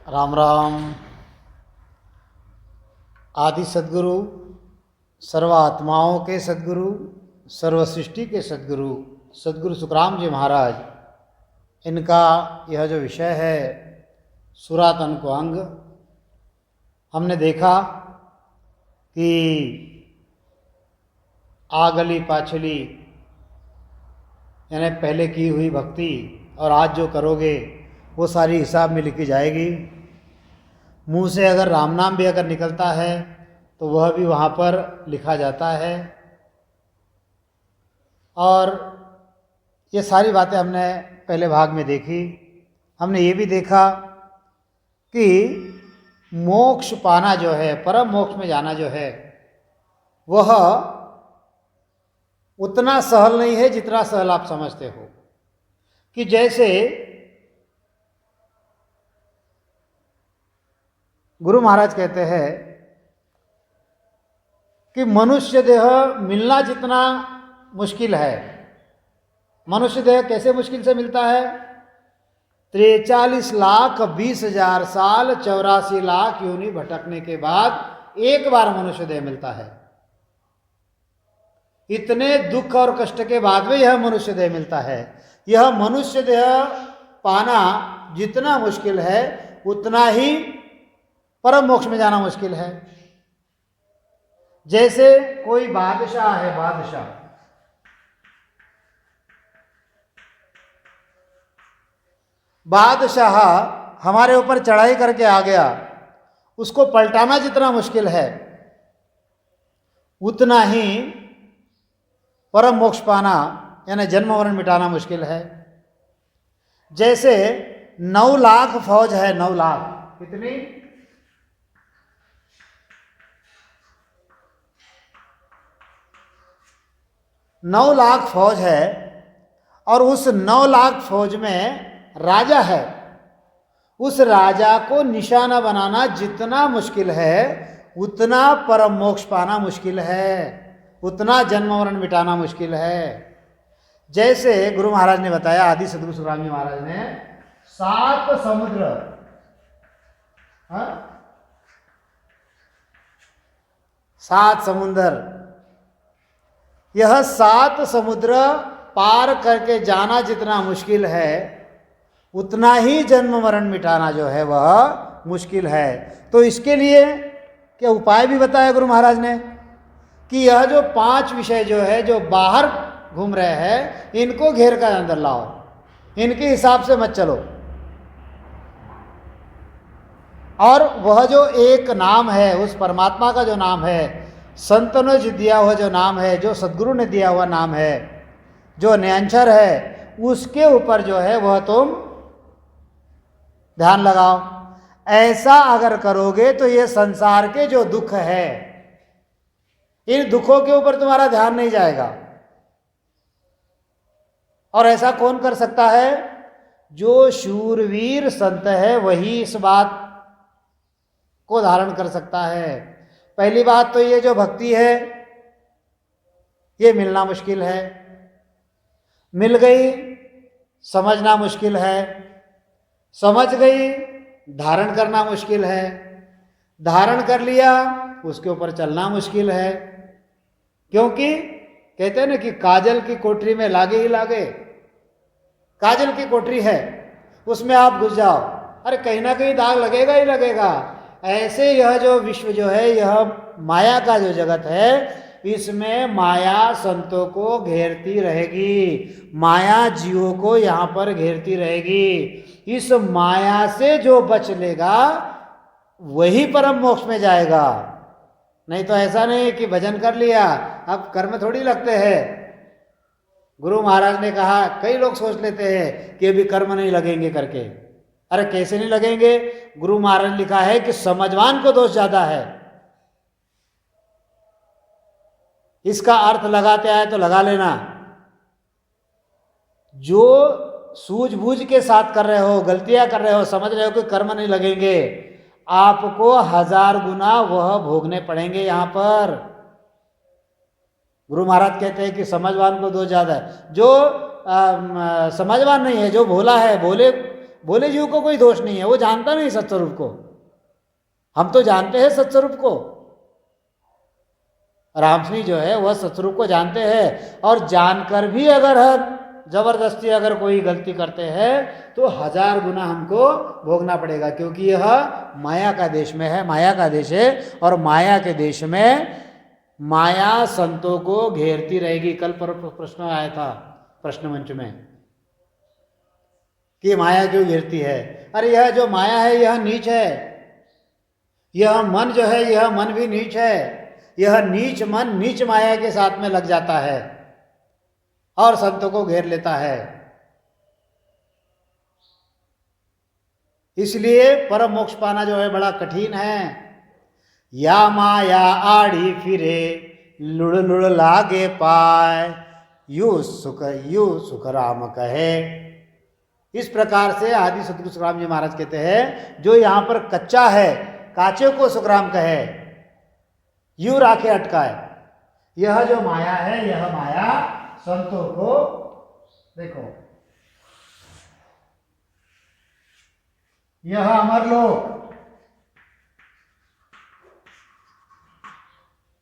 राम राम। आदि सद्गुरु, सर्व आत्माओं के सद्गुरु, सर्व सृष्टि के सद्गुरु सद्गुरु सुखराम जी महाराज, इनका यह जो विषय है सुरातन को अंग, हमने देखा कि आगली पाछली यानी पहले की हुई भक्ति और आज जो करोगे वो सारी हिसाब में लिखी जाएगी। मुंह से अगर राम नाम भी अगर निकलता है तो वह भी वहाँ पर लिखा जाता है। और ये सारी बातें हमने पहले भाग में देखी। हमने ये भी देखा कि मोक्ष पाना जो है, परम मोक्ष में जाना जो है, वह उतना सहल नहीं है जितना सहल आप समझते हो। कि जैसे गुरु महाराज कहते हैं कि मनुष्य देह मिलना जितना मुश्किल है, मनुष्य देह कैसे मुश्किल से मिलता है? 43,20,000 साल 84 लाख योनि भटकने के बाद एक बार मनुष्य देह मिलता है। इतने दुख और कष्ट के बाद में यह मनुष्य देह मिलता है। यह मनुष्य देह पाना जितना मुश्किल है उतना ही परम मोक्ष में जाना मुश्किल है। जैसे कोई बादशाह है, बादशाह हमारे ऊपर चढ़ाई करके आ गया, उसको पलटाना जितना मुश्किल है उतना ही परम मोक्ष पाना यानी जन्म मरण मिटाना मुश्किल है। जैसे 9 लाख फौज है, 9 लाख, कितनी? 9 लाख फौज है और उस 9 लाख फौज में राजा है। उस राजा को निशाना बनाना जितना मुश्किल है उतना परम मोक्ष पाना मुश्किल है, उतना जन्म मरण मिटाना मुश्किल है। जैसे गुरु महाराज ने बताया, आदि सद्गुरु सुखराम जी महाराज ने 7 समुद्र, 7 समुद्र, यह 7 समुद्र पार करके जाना जितना मुश्किल है उतना ही जन्म मरण मिटाना जो है वह मुश्किल है। तो इसके लिए क्या उपाय भी बताया गुरु महाराज ने कि यह जो 5 विषय जो है जो बाहर घूम रहे हैं इनको घेर कर अंदर लाओ, इनके हिसाब से मत चलो। और वह जो एक नाम है, उस परमात्मा का जो नाम है, संतों ने दिया हुआ जो नाम है, जो सद्गुरु ने दिया हुआ नाम है, जो न्यांचर है, उसके ऊपर जो है वह तुम ध्यान लगाओ। ऐसा अगर करोगे तो ये संसार के जो दुख है, इन दुखों के ऊपर तुम्हारा ध्यान नहीं जाएगा। और ऐसा कौन कर सकता है? जो शूरवीर संत है वही इस बात को धारण कर सकता है। पहली बात तो ये जो भक्ति है ये मिलना मुश्किल है, मिल गई समझना मुश्किल है, समझ गई धारण करना मुश्किल है, धारण कर लिया उसके ऊपर चलना मुश्किल है। क्योंकि कहते हैं ना कि काजल की कोठरी में लागे ही लागे। काजल की कोठरी है, उसमें आप घुस जाओ, अरे कहीं ना कहीं दाग लगेगा ही लगेगा। ऐसे यह जो विश्व जो है, यह माया का जो जगत है, इसमें माया संतों को घेरती रहेगी, माया जीवों को यहाँ पर घेरती रहेगी। इस माया से जो बच लेगा वही परम मोक्ष में जाएगा। नहीं तो ऐसा नहीं कि भजन कर लिया अब कर्म थोड़ी लगते हैं। गुरु महाराज ने कहा, कई लोग सोच लेते हैं कि अभी कर्म नहीं लगेंगे करके। अरे कैसे नहीं लगेंगे? गुरु महाराज ने लिखा है कि समझवान को दोष ज्यादा है। इसका अर्थ लगाते आए तो लगा लेना। जो सूझबूझ के साथ कर रहे हो, गलतियां कर रहे हो, समझ रहे हो कि कर्म नहीं लगेंगे, आपको 1000 गुना वह भोगने पड़ेंगे यहां पर। गुरु महाराज कहते हैं कि समझवान को दोष ज्यादा है। जो समझवान नहीं है, जो भोला है, भोले भोले जीव को कोई दोष नहीं है, वो जानता नहीं सत्स्वरूप को। हम तो जानते हैं सत्स्वरूप को, रामसिंह जो है वह सत्स्वरूप को जानते हैं, और जानकर भी अगर हम जबरदस्ती अगर कोई गलती करते हैं तो 1000 गुना हमको भोगना पड़ेगा, क्योंकि यह माया का देश में है, माया का देश है। और माया के देश में माया संतों को घेरती रहेगी। कल पर प्रश्न आया था प्रश्न मंच में कि माया क्यों घेरती है। अरे यह जो माया है यह नीच है, यह मन जो है यह मन भी नीच है। यह नीच मन नीच माया के साथ में लग जाता है और संतों को घेर लेता है। इसलिए परम मोक्ष पाना जो है बड़ा कठिन है। या माया आड़ी फिरे लुड़ लुड़ लागे पाए, यू सुख राम कहे। इस प्रकार से आदि सतगुरु सुखराम जी महाराज कहते हैं, जो यहाँ पर कच्चा है काचे को सुखराम कहे, यू राखे अटकाए। यह जो माया है यह माया संतों को, देखो यह अमरलोक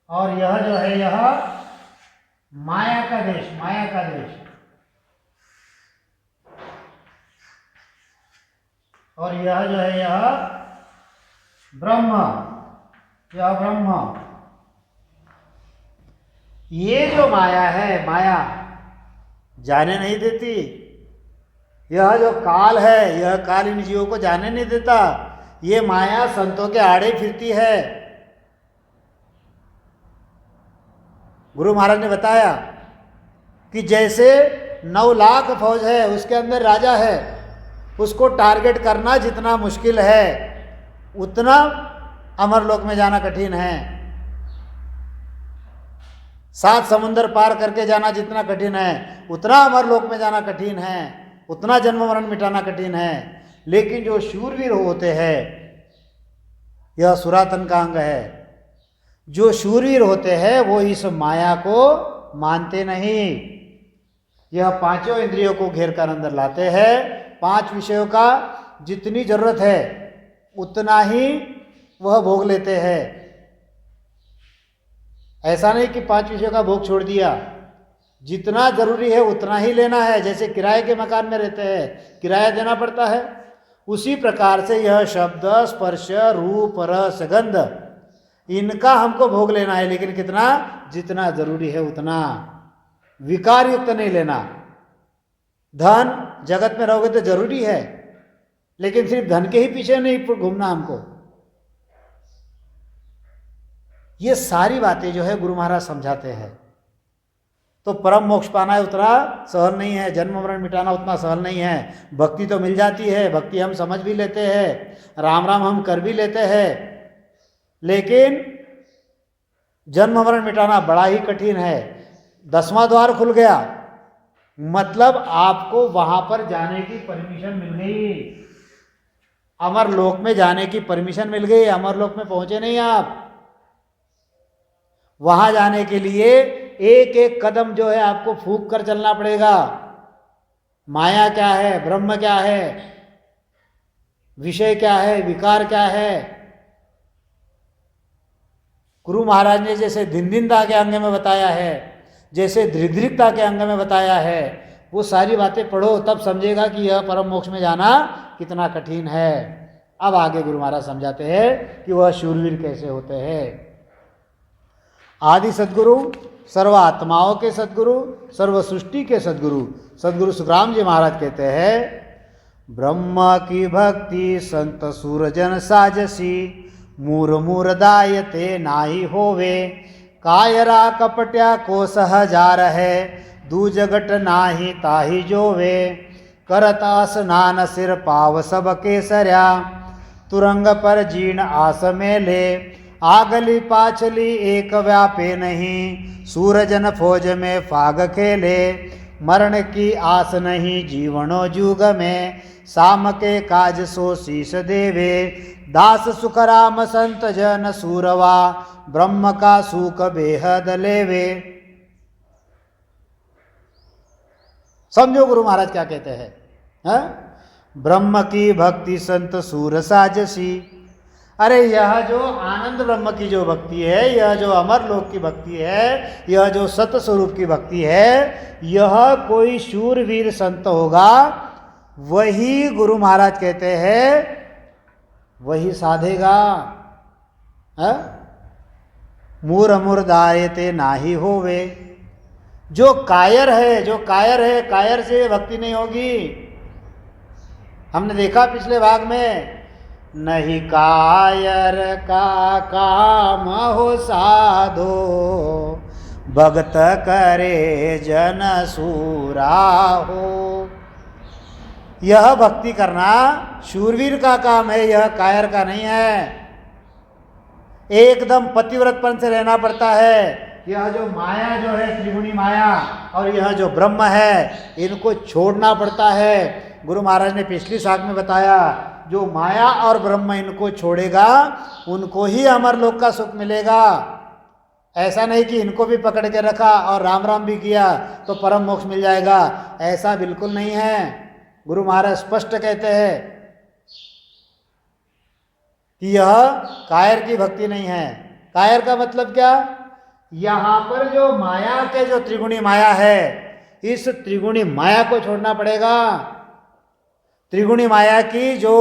और यह जो है यह माया का देश, माया का देश। और यह जो है यह ब्रह्म, यह ब्रह्म। ये जो माया है, माया जाने नहीं देती। यह जो काल है यह काल इन जीवों को जाने नहीं देता। ये माया संतों के आड़े फिरती है। गुरु महाराज ने बताया कि जैसे 9 लाख फौज है, उसके अंदर राजा है, उसको टारगेट करना जितना मुश्किल है उतना अमरलोक में जाना कठिन है। 7 समुंदर पार करके जाना जितना कठिन है उतना अमरलोक में जाना कठिन है, उतना जन्म मरण मिटाना कठिन है। लेकिन जो शूरवीर होते हैं, यह सुरातन का अंग है, जो शूरवीर होते हैं वो इस माया को मानते नहीं। यह 5 इंद्रियों को घेर कर अंदर लाते हैं। 5 विषयों का जितनी जरूरत है उतना ही वह भोग लेते हैं। ऐसा नहीं कि 5 विषयों का भोग छोड़ दिया, जितना जरूरी है उतना ही लेना है। जैसे किराए के मकान में रहते हैं, किराया देना पड़ता है, उसी प्रकार से यह शब्द स्पर्श रूप रस गंध इनका हमको भोग लेना है। लेकिन कितना, जितना जरूरी है उतना, विकार युक्त नहीं लेना। धन जगत में रहोगे तो जरूरी है, लेकिन सिर्फ धन के ही पीछे नहीं घूमना हमको। ये सारी बातें जो है गुरु महाराज समझाते हैं। तो परम मोक्ष पाना है उतना सहल नहीं है, जन्म मरण मिटाना उतना सहल नहीं है। भक्ति तो मिल जाती है, भक्ति हम समझ भी लेते हैं, राम राम हम कर भी लेते हैं, लेकिन जन्म मरण मिटाना बड़ा ही कठिन है। 10वां द्वार खुल गया, मतलब आपको वहां पर जाने की परमिशन मिल गई, अमरलोक में जाने की परमिशन मिल गई। अमरलोक में पहुंचे नहीं आप, वहां जाने के लिए एक एक कदम जो है आपको फूंक कर चलना पड़ेगा। माया क्या है, ब्रह्म क्या है, विषय क्या है, विकार क्या है। गुरु महाराज ने जैसे धिनधिनता के अंग में बताया है, जैसे धृदृकता के अंग में बताया है, वो सारी बातें पढ़ो तब समझेगा कि यह परम मोक्ष में जाना कितना कठिन है। अब आगे गुरु महाराज समझाते हैं कि वह शूरवीर कैसे होते हैं। आदि सद्गुरु, सर्व आत्माओं के सद्गुरु, सर्व सृष्टि के सद्गुरु सद्गुरु सुखराम जी महाराज कहते हैं, ब्रह्म की भक्ति संत सूरजन साजसी, मूर मूर दायते नाही होवे, कायरा कपट्या को सहजार है, दूज घट नाही ताही जोवे, करता स्नान सिर पाव सब केसर्या, तुरंग पर जीर्ण आस मेले, आगली पाछली एक व्यापे नहीं, सूरजन फौज में फाग खेले, मरण की आस नहीं जीवनो जुग में, साम के काज सो शीश देवे, दास सुखराम संत जन सूरवा, ब्रह्म का सुख बेहद लेवे। समझो गुरु महाराज क्या कहते हैं, ब्रह्म की भक्ति संत सूर साजसी। अरे यह जो आनंद ब्रह्म की जो भक्ति है, यह जो अमर लोक की भक्ति है, यह जो सत्य स्वरूप की भक्ति है, यह कोई शूरवीर संत होगा, वही गुरु महाराज कहते हैं वही साधेगा। मूर मुर्दायते नाही होवे। जो कायर है, जो कायर है, कायर से भक्ति नहीं होगी। हमने देखा पिछले भाग में, नहीं कायर का काम हो साधो, भगत करे जन सूरा हो। यह भक्ति करना शूरवीर का काम है, यह कायर का नहीं है। एकदम पतिव्रतपन से रहना पड़ता है। यह जो माया जो है, त्रिगुणी माया, और यह जो ब्रह्म है, इनको छोड़ना पड़ता है। गुरु महाराज ने पिछली शाख में बताया, जो माया और ब्रह्म इनको छोड़ेगा उनको ही अमर लोक का सुख मिलेगा। ऐसा नहीं कि इनको भी पकड़ के रखा और राम राम भी किया तो परम मोक्ष मिल जाएगा, ऐसा बिल्कुल नहीं है। गुरु महाराज स्पष्ट कहते हैं कि यह कायर की भक्ति नहीं है। कायर का मतलब क्या? यहाँ पर जो माया के जो त्रिगुणी माया है, इस त्रिगुणी माया को छोड़ना पड़ेगा। त्रिगुणी माया की जो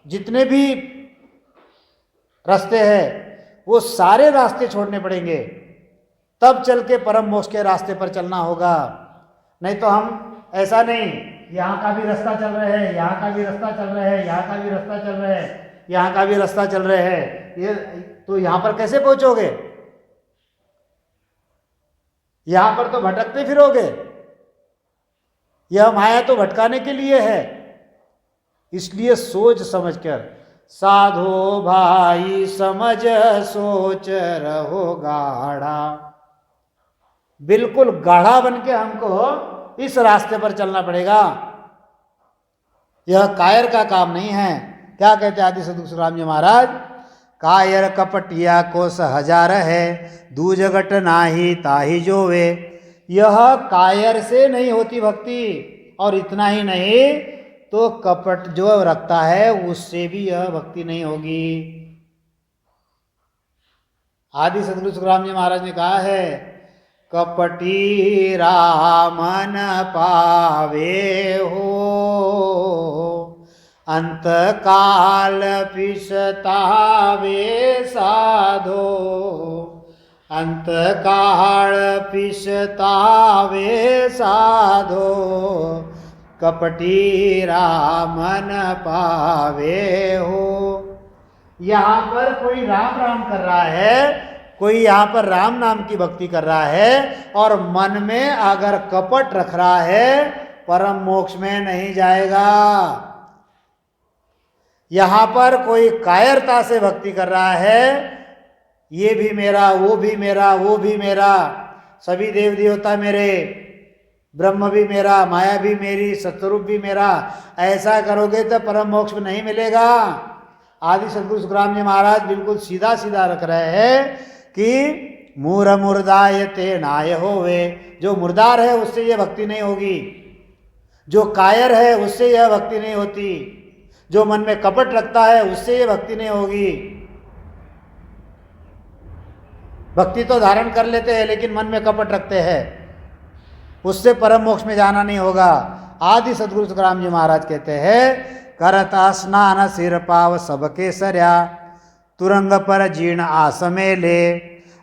जितने भी रास्ते हैं, वो सारे रास्ते छोड़ने पड़ेंगे, तब चल के परम मोक्ष के रास्ते पर चलना होगा। नहीं तो हम ऐसा नहीं, यहाँ का भी रास्ता चल रहे हैं, यहाँ का भी रास्ता चल रहे हैं, यहाँ का भी रास्ता चल रहे हैं, यहाँ का भी रास्ता चल रहे हैं, ये तो यहाँ पर कैसे पहुंचोगे? यहाँ पर तो भटकते फिरोगे। यह माया तो भटकाने के लिए है। इसलिए सोच समझकर, साधो भाई समझ सोच रहो गाढ़ा, बिल्कुल गाढ़ा बन के हमको इस रास्ते पर चलना पड़ेगा। यह कायर का काम नहीं है। क्या कहते आदि सद्गुरु राम जी महाराज? कायर कपटिया को सहजार है, दूज घट नाही ताही जोवे। यह कायर से नहीं होती भक्ति, और इतना ही नहीं तो कपट जो रखता है उससे भी यह भक्ति नहीं होगी। आदि सद्गुरु सुखराम जी महाराज ने कहा है, कपटी रामन पावे हो, अंत काल पिसतावे साधो, अंत काल पिसतावे साधो, कपटी रामन पावे हो। यहाँ पर कोई राम राम कर रहा है, कोई यहाँ पर राम नाम की भक्ति कर रहा है, और मन में अगर कपट रख रहा है, परम मोक्ष में नहीं जाएगा। यहाँ पर कोई कायरता से भक्ति कर रहा है, ये भी मेरा, वो भी मेरा, वो भी मेरा, सभी देव देवता मेरे, ब्रह्म भी मेरा, माया भी मेरी, सतरूप भी मेरा, ऐसा करोगे तो परम मोक्ष में नहीं मिलेगा। आदि सद्गुरु सुखराम जी महाराज बिल्कुल सीधा सीधा रख रहे हैं कि मूर मुर्दायते नाय होवे। जो मुर्दार है उससे यह भक्ति नहीं होगी, जो कायर है उससे यह भक्ति नहीं होती, जो मन में कपट रखता है उससे यह भक्ति नहीं होगी। भक्ति तो धारण कर लेते हैं लेकिन मन में कपट रखते हैं, उससे परम मोक्ष में जाना नहीं होगा। आदि सद्गुरु सुखराम जी महाराज कहते हैं, करता स्नान सिर पाव सबके सरया, तुरंग पर जीर्ण आस में ले,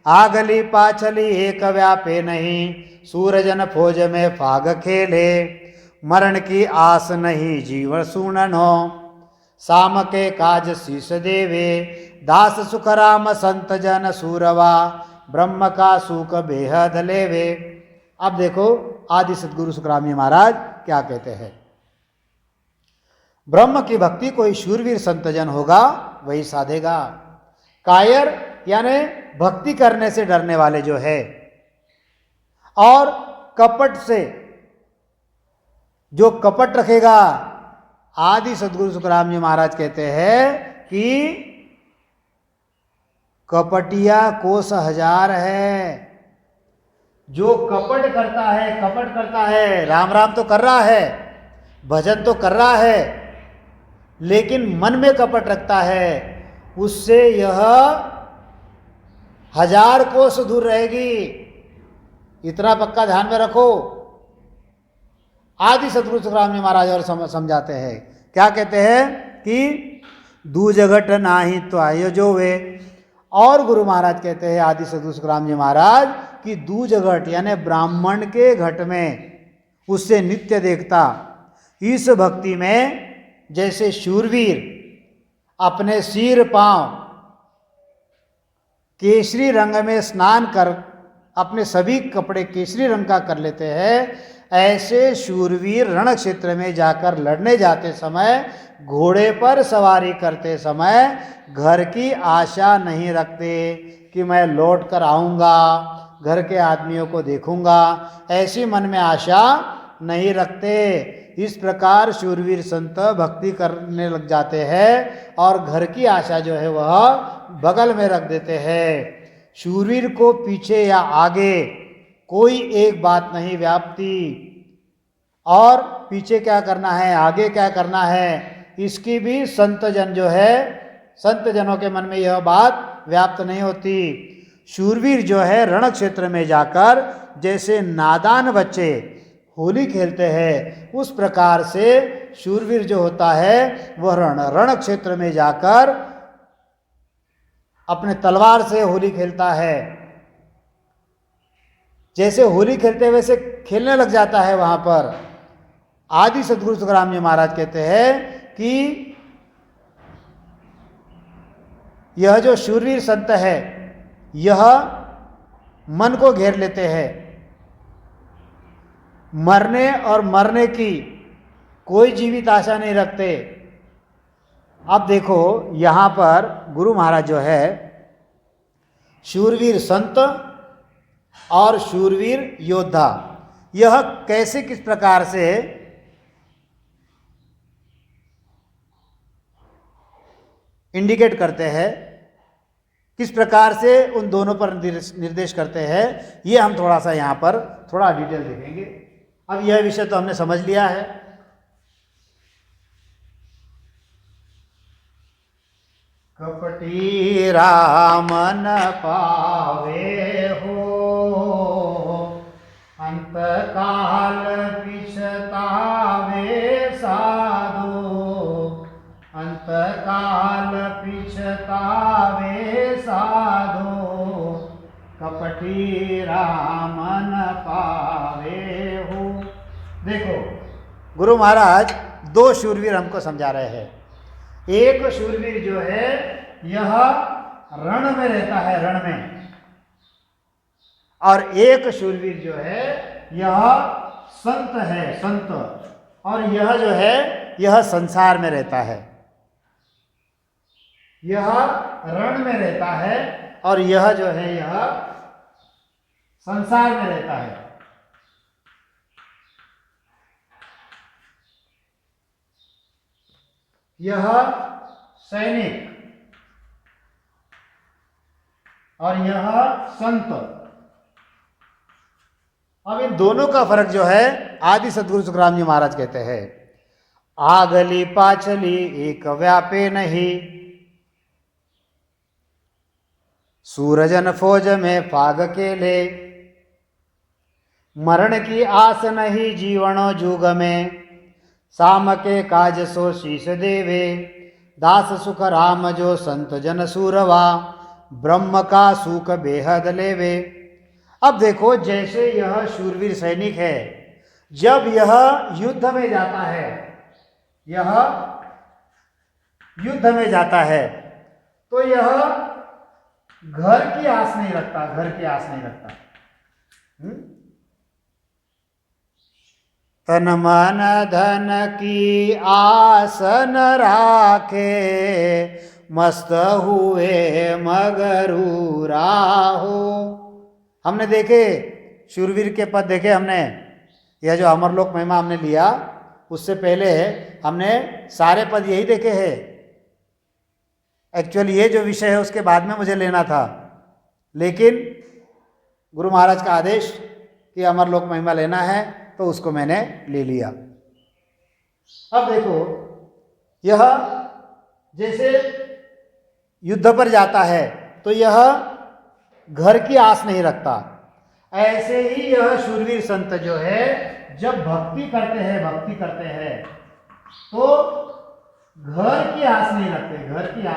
आगली पाछली एक व्यापे नहीं, सूरजन फौज में फाग खेले, मरण की आस नहीं जीवन सुननो, साम के काज शीस देवे, दास सुखराम संत जन सूरवा, ब्रह्म का सुख बेहद लेवे। अब देखो आदि सद्गुरु सुखराम जी महाराज क्या कहते हैं। ब्रह्म की भक्ति कोई शूरवीर संतजन होगा वही साधेगा। कायर यानी भक्ति करने से डरने वाले जो है, और कपट से जो कपट रखेगा, आदि सद्गुरु सुखराम जी महाराज कहते हैं कि कपटिया कोस हजार है। जो कपट करता है, कपट करता है, राम राम तो कर रहा है भजन तो कर रहा है लेकिन मन में कपट रखता है, उससे यह 1000 कोस दूर रहेगी। इतना पक्का ध्यान में रखो। आदि सतगुरु तुकाराम जी महाराज और समझाते हैं, क्या कहते हैं कि दूज घट नाही तो आयो जो वे। और गुरु महाराज कहते हैं आदि सतगुरु तुकाराम जी महाराज कि दूज घट यानी ब्राह्मण के घट में उससे नित्य देखता। इस भक्ति में जैसे शूरवीर अपने सिर पांव केसरी रंग में स्नान कर अपने सभी कपड़े केसरी रंग का कर लेते हैं, ऐसे शूरवीर रण क्षेत्र में जाकर लड़ने जाते समय, घोड़े पर सवारी करते समय घर की आशा नहीं रखते कि मैं लौट कर आऊँगा, घर के आदमियों को देखूंगा, ऐसी मन में आशा नहीं रखते। इस प्रकार शूरवीर संत भक्ति करने लग जाते हैं और घर की आशा जो है वह बगल में रख देते हैं। शूरवीर को पीछे या आगे कोई एक बात नहीं व्यापती, और पीछे क्या करना है आगे क्या करना है इसकी भी संत जन जो है, संत जनों के मन में यह बात व्याप्त नहीं होती। शूरवीर जो है रण क्षेत्र में जाकर जैसे नादान बच्चे होली खेलते हैं, उस प्रकार से शूरवीर जो होता है वह रण क्षेत्र में जाकर अपने तलवार से होली खेलता है। जैसे होली खेलते वैसे खेलने लग जाता है। वहां पर आदि सतगुरु तुकाराम जी महाराज कहते हैं कि यह जो शूरवीर संत है यह मन को घेर लेते हैं, मरने और मरने की कोई जीवित आशा नहीं रखते। अब देखो यहाँ पर गुरु महाराज जो है शूरवीर संत और शूरवीर योद्धा, यह कैसे किस प्रकार से इंडिकेट करते हैं, किस प्रकार से उन दोनों पर निर्देश करते हैं, ये हम थोड़ा सा यहाँ पर थोड़ा डिटेल देखेंगे। अब यह विषय तो हमने समझ लिया है। कपटी राम न पावे हो, अंतकाल पिछतावे साधो, अंतकाल पिछतावे साधो, कपटी राम न पावे हो। देखो गुरु महाराज दो शूरवीर हमको समझा रहे हैं। एक शूरवीर जो है यह रण में रहता है, रण में, और एक शूरवीर जो है यह संत है, संत, और यह जो है यह संसार में रहता है। यह रण में रहता है और यह जो है यह संसार में रहता है। यह सैनिक और यह संत। अब इन दोनों का फर्क जो है आदि सतगुरु तुकाराम जी महाराज कहते हैं, आगली पाछली एक व्यापे नहीं, सूरजन फौज में फाग केले, मरण की आस नहीं जीवनो जुग में, साम के काज सो शीश देवे, दास सुख राम जो संत जन सूरवा, ब्रह्म का सुख बेहद लेवे। अब देखो जैसे यह शूरवीर सैनिक है, जब यह युद्ध में जाता है, यह युद्ध में जाता है तो यह घर की आस नहीं रखता, घर की आस नहीं रखता। तन मन धन की आस न राखे, मस्त हुए मगरूरा हो। हमने देखे शूरवीर के पद देखे हमने, यह जो अमरलोक महिमा हमने लिया उससे पहले हमने सारे पद यही देखे हैं। एक्चुअली ये जो विषय है उसके बाद में मुझे लेना था, लेकिन गुरु महाराज का आदेश कि अमरलोक महिमा लेना है तो उसको मैंने ले लिया। अब देखो, यह जैसे युद्ध पर जाता है तो यह घर की आस नहीं रखता, ऐसे ही यह शूरवीर संत जो है जब भक्ति करते हैं तो घर की आस नहीं रखते, घर की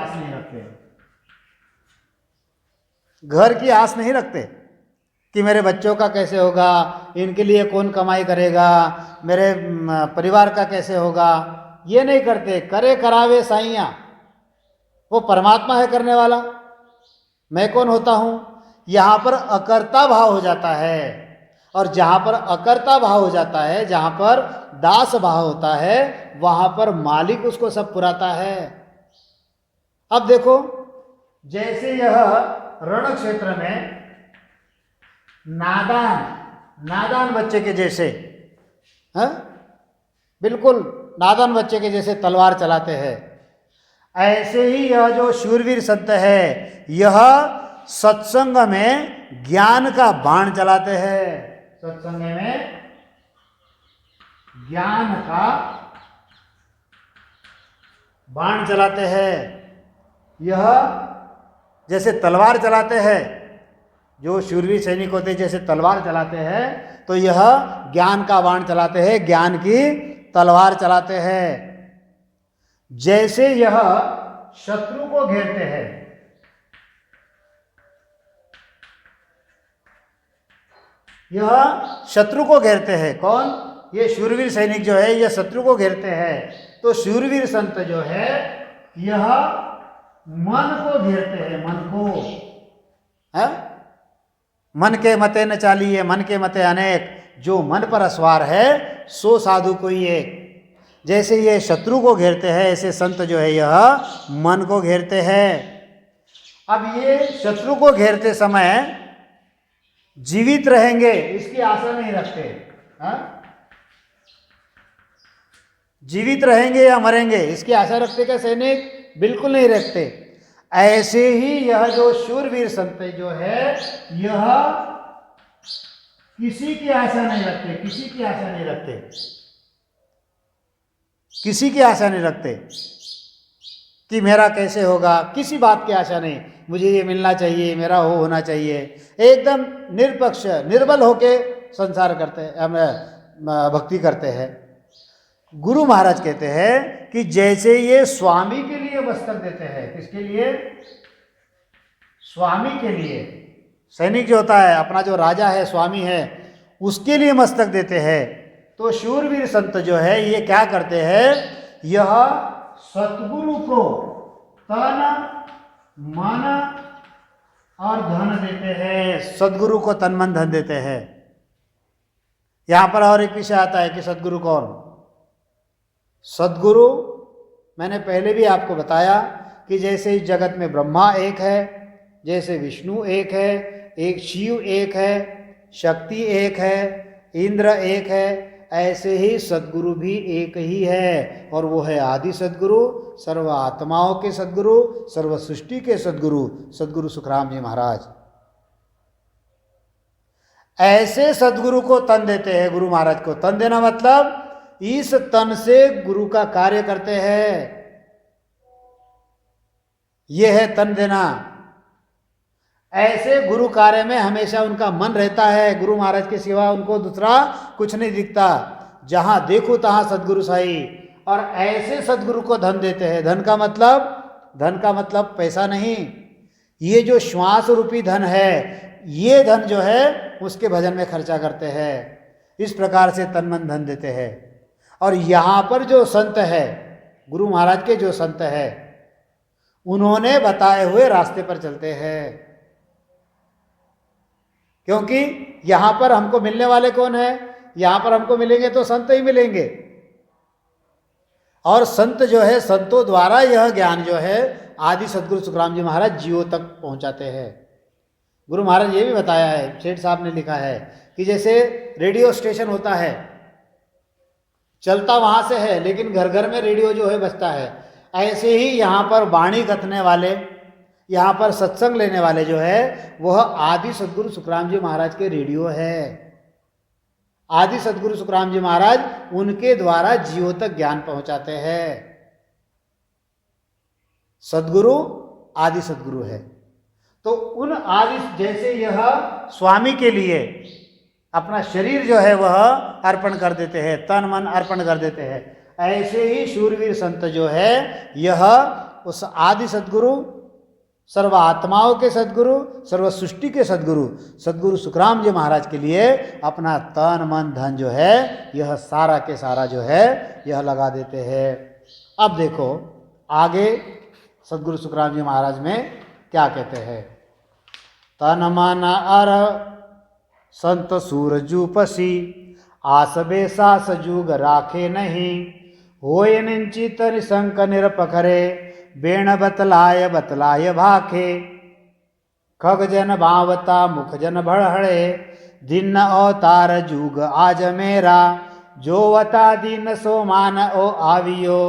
आस नहीं रखते कि मेरे बच्चों का कैसे होगा, इनके लिए कौन कमाई करेगा, मेरे परिवार का कैसे होगा, ये नहीं करते। करे करावे साइया, वो परमात्मा है करने वाला, मैं कौन होता हूं। यहां पर अकर्ता भाव हो जाता है, और जहां पर अकर्ता भाव हो जाता है, जहां पर दास भाव होता है, वहां पर मालिक उसको सब पुराता है। अब देखो, जैसे यह रण क्षेत्र में नादान बच्चे के जैसे, हाँ, बिल्कुल नादान बच्चे के जैसे तलवार चलाते हैं, ऐसे ही यह जो शूरवीर संत है यह सत्संग में ज्ञान का बाण चलाते हैं, सत्संग में ज्ञान का बाण चलाते हैं। यह जैसे तलवार चलाते हैं, जो शूरवीर सैनिक होते हैं जैसे तलवार चलाते हैं, तो यह ज्ञान का बाण चलाते हैं, ज्ञान की तलवार चलाते हैं। जैसे यह शत्रु को घेरते हैं, यह शत्रु को घेरते हैं, कौन, ये शूरवीर सैनिक जो है यह शत्रु को घेरते हैं। तो शूरवीर संत जो है यह मन को घेरते हैं, मन को, है? मन के मते न चालिए, मन के मते अनेक, जो मन पर असवार है सो साधु कोई एक। जैसे ये शत्रु को घेरते हैं, ऐसे संत जो है यह मन को घेरते हैं। अब ये शत्रु को घेरते समय जीवित रहेंगे इसकी आशा नहीं रखते, हा? जीवित रहेंगे या मरेंगे इसकी आशा रखते क्या सैनिक? बिल्कुल नहीं रखते। ऐसे ही यह जो शूरवीर संत जो है यह किसी की आशा नहीं रखते, किसी की आशा नहीं रखते, किसी की आशा नहीं रखते कि मेरा कैसे होगा, किसी बात की आशा नहीं, मुझे ये मिलना चाहिए, मेरा हो होना चाहिए। एकदम निरपक्ष निर्बल होके संसार करते हैं, भक्ति करते हैं। गुरु महाराज कहते हैं कि जैसे ये स्वामी के लिए मस्तक देते हैं, किसके लिए? स्वामी के लिए। सैनिक जो होता है, अपना जो राजा है, स्वामी है, उसके लिए मस्तक देते हैं। तो शूरवीर संत जो है ये क्या करते हैं, यह सतगुरु को तन मन और धन देते हैं, सदगुरु को तन मन धन देते हैं। यहां पर और एक विषय आता है कि सदगुरु कौन? सदगुरु मैंने पहले भी आपको बताया कि जैसे इस जगत में ब्रह्मा एक है, जैसे विष्णु एक है, एक शिव एक है, शक्ति एक है, इंद्र एक है, ऐसे ही सदगुरु भी एक ही है, और वो है आदि सदगुरु, सर्व आत्माओं के सदगुरु, सर्व सृष्टि के सदगुरु, सदगुरु सुखराम जी महाराज। ऐसे सदगुरु को तन देते हैं। गुरु महाराज को तन देना मतलब इस तन से गुरु का कार्य करते हैं, यह है तन देना। ऐसे गुरु कार्य में हमेशा उनका मन रहता है, गुरु महाराज के सिवा उनको दूसरा कुछ नहीं दिखता, जहां देखो तहां सदगुरु साई। और ऐसे सदगुरु को धन देते हैं। धन का मतलब पैसा नहीं, ये जो श्वास रूपी धन है, ये धन जो है उसके भजन में खर्चा करते हैं। इस प्रकार से तन मन धन देते हैं। और यहाँ पर जो संत है, गुरु महाराज के जो संत है, उन्होंने बताए हुए रास्ते पर चलते हैं। क्योंकि यहाँ पर हमको मिलने वाले कौन है? यहाँ पर हमको मिलेंगे तो संत ही मिलेंगे, और संत जो है, संतों द्वारा यह ज्ञान जो है आदि सदगुरु सुखराम जी महाराज जीवों तक पहुँचाते हैं। गुरु महाराज ये भी बताया है, सेठ साहब ने लिखा है कि जैसे रेडियो स्टेशन होता है, चलता वहाँ से है लेकिन घर घर में रेडियो जो है बजता है, ऐसे ही यहाँ पर वाणी कथने वाले, यहाँ पर सत्संग लेने वाले जो है वह आदि सदगुरु सुखराम जी महाराज के रेडियो है। आदि सदगुरु सुखराम जी महाराज उनके द्वारा जीवों तक ज्ञान पहुंचाते हैं। सदगुरु आदि सदगुरु है। तो उन आदि, जैसे यह स्वामी के लिए अपना शरीर जो है वह अर्पण कर देते हैं, तन मन अर्पण कर देते हैं, ऐसे ही शूरवीर संत जो है यह उस आदि सदगुरु, सर्व आत्माओं के सदगुरु, सर्व सृष्टि के सदगुरु सदगुरु सुखराम जी महाराज के लिए अपना तन मन धन जो है यह सारा के सारा जो है यह लगा देते हैं। अब देखो आगे सदगुरु सुखराम जी महाराज में क्या कहते हैं। तन मन अर संत सूरजूपसी, आसबे सास जुग राखे नहीं, होय निंचित निशंक निरपखरे, बेण बतलाय बतलाय भाखे, खग जन भावता मुख जन भड़हड़े, दिन अवतार जुग आज मेरा, जो वता दिन सो मान ओ आवियो,